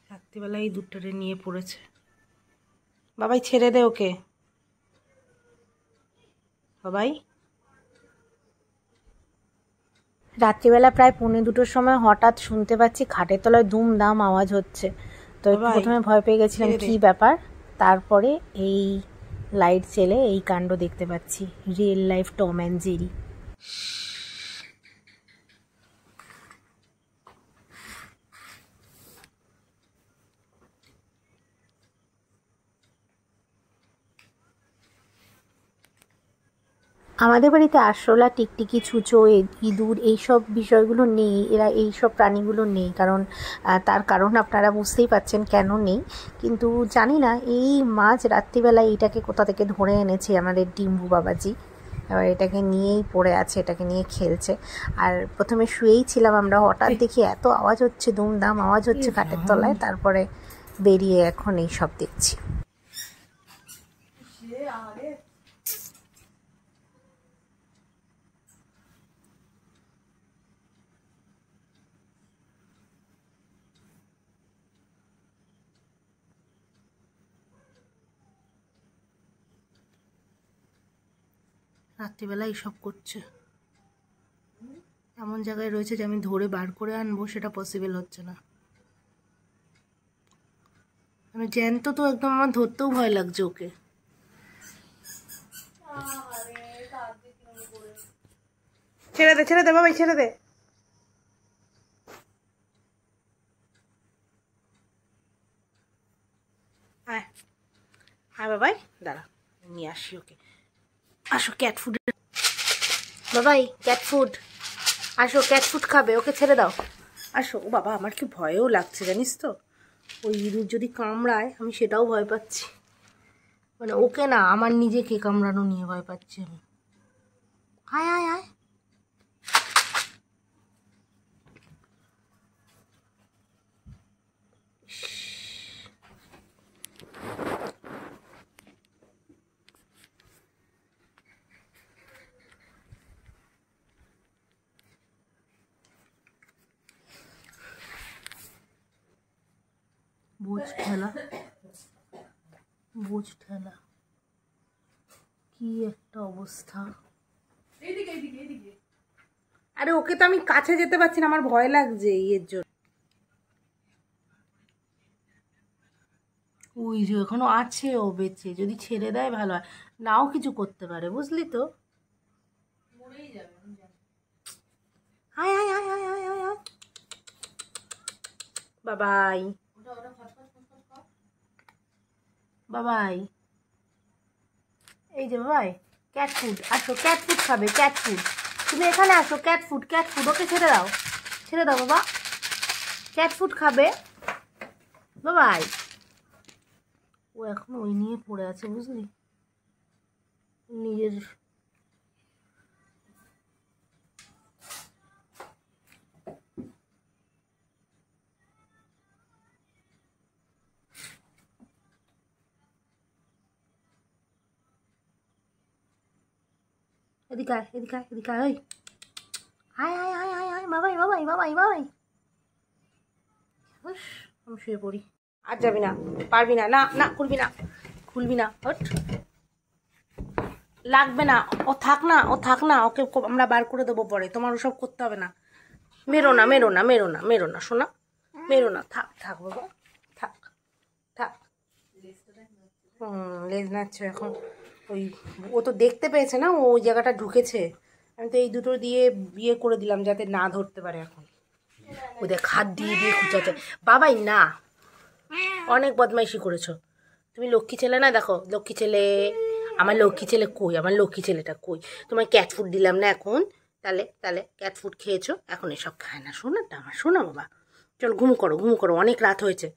রাত্রিবেলা এই দুটোরে নিয়ে পড়েছে। বাবাই ছেড়ে দে ওকে। বাবাই রাত্রিবেলা প্রায় 1:45-র সময় হঠাৎ শুনতে পাচ্ছি খাটের তলায় দুমদাম আওয়াজ হচ্ছে। তো প্রথমে ভয় পেয়ে গেছিলাম কি ব্যাপার, তারপরে এই লাইট জ্বেলে এই কাণ্ড দেখতে পাচ্ছি, real life Tom and Jerry. আমাদের বাড়িতে আরশোলা, টিকটিকি, ছুঁচো, ইঁদুর এইসব বিষয়গুলো নেই, এরা এইসব প্রাণীগুলো নেই। তার কারণ আপনারা বুঝতেই পাচ্ছেন কেন নেই। কিন্তু জানি না এই মাঝ রাত্রিবেলায় এইটাকে কোথা থেকে ধরে এনেছে আমাদের ডিম্বু বাবাজি। এবার এটাকে নিয়েই পড়ে আছে, এটাকে নিয়ে খেলছে। আর প্রথমে শুয়েই ছিলাম আমরা, হঠাৎ দেখি এত আওয়াজ হচ্ছে, দুমদাম আওয়াজ হচ্ছে খাটের তলায়। তারপরে বেরিয়ে এখন এই সব দেখছি। রাত্রিবেলা এইসব করছে, এমন জায়গায় রয়েছে যে আমি ধরে বার করে আনবো সেটা পসিবল হচ্ছে না। মানে জ্যান্ত তো একদম, আমার ধরতেও ভয় লাগছে ওকে। ছেড়ে দে, ছেড়ে দে বাবাই, ছেড়ে দে। হ্যাঁ হ্যাঁ বাবাই, দাঁড়া নিয়ে আসি ওকে। আসো ক্যাট ফুড বাবাই, ক্যাট ফুড আসো, ক্যাট ফুড খাবে, ওকে ছেড়ে দাও। আসো। ও বাবা, আমার কি ভয়ও লাগছে জানিস তো, ওই ইঁদুর যদি কামড়ায় আমি সেটাও ভয় পাচ্ছি। মানে ওকে না, আমার নিজেকে কামড়ানো নিয়ে ভয় পাচ্ছি আমি। আয় আয় আয়। বোঝ ঠেলা, বোঝ ঠেলা, কি একটা অবস্থা। আরে ওকে তো আমি কাছে যেতে পারছি না, আমার ভয় লাগছে এর জন্য। ওই যে এখনো আছে ও বেঁচে, যদি ছেড়ে দেয় ভালো হয়, নাও কিছু করতে পারে বুঝলি তো। আয় আয় আয় আয় আয় আয় আয়। বাবাই বাবাই, এই যে বাবাই, ক্যাট ফুড, আসো ক্যাট ফুড খাবে, ক্যাট ফুড। তুমি এখানে আসো, ক্যাট ফুড, ক্যাট ফুড, ওকে ছেড়ে দাও, ছেড়ে দাও বাবা, ক্যাট ফুড খাবে বাবাই। ও এখন ওই নিয়ে পড়ে আছে বুঝলি, নিজের। এদিকে আয়, এদিকে আয়, এদিকে আয়, আয় আয় আয় আয় আয় বাবাই বাবাই বাবাই বাবাই। আমি শুয়ে পড়ি। আর যাবি না, পারবি না, না না খুলবি না, খুলবি না, হট, লাগবে না, ও থাক না, ও থাক না, ওকে আমরা বার করে দেবো পরে, তোমার ওসব করতে হবে না। মেরো না, মেরো না, মেরো না, মেরো না শোনা, মেরো না, থাক থাক বাবা, থাক থাক। লেজ নাচছে এখন, ওই ও তো দেখতে পেয়েছে না, ও ওই জায়গাটা ঢুকেছে। আমি তো এই দুটো দিয়ে বিয়ে করে দিলাম যাতে না ধরতে পারে। এখন ওদের হাত দিয়ে দিয়ে খুঁচাচ্ছে। বাবাই না, অনেক বদমাইশি করেছো তুমি, লক্ষ্মী ছেলে না, দেখো লক্ষ্মী ছেলে, আমার লক্ষ্মী ছেলে কই, আমার লক্ষ্মী ছেলেটা কই। তোমার ক্যাট ফুড দিলাম না এখন, তাহলে তাহলে ক্যাট ফুড খেয়েছো, এখন এসব খায় না। শোনাটা আমার, শোনো বাবা, চল ঘুম করো, ঘুম করো, অনেক রাত হয়েছে,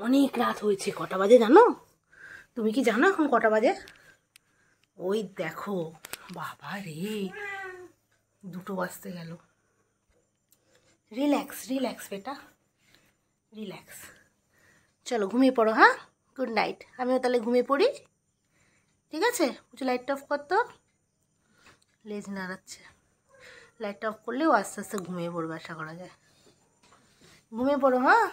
অনেক রাত হয়েছে। কটা বাজে জানো? তুমি কি জানো এখন কটা বাজে? ওই দেখো বাবা রে, 2টো বাজতে গেল। রিল্যাক্স রিল্যাক্স বেটা, রিল্যাক্স। চলো ঘুমিয়ে পড়ো, হ্যাঁ, গুড নাইট। আমিও তাহলে ঘুমিয়ে পড়ি, ঠিক আছে? বুঝি লাইটটা অফ করতো, লেজ নাড়াচ্ছে, লাইটটা অফ করলেও আস্তে আস্তে ঘুমিয়ে পড়বে আশা করা যায়। ঘুমিয়ে পড়ো, হ্যাঁ।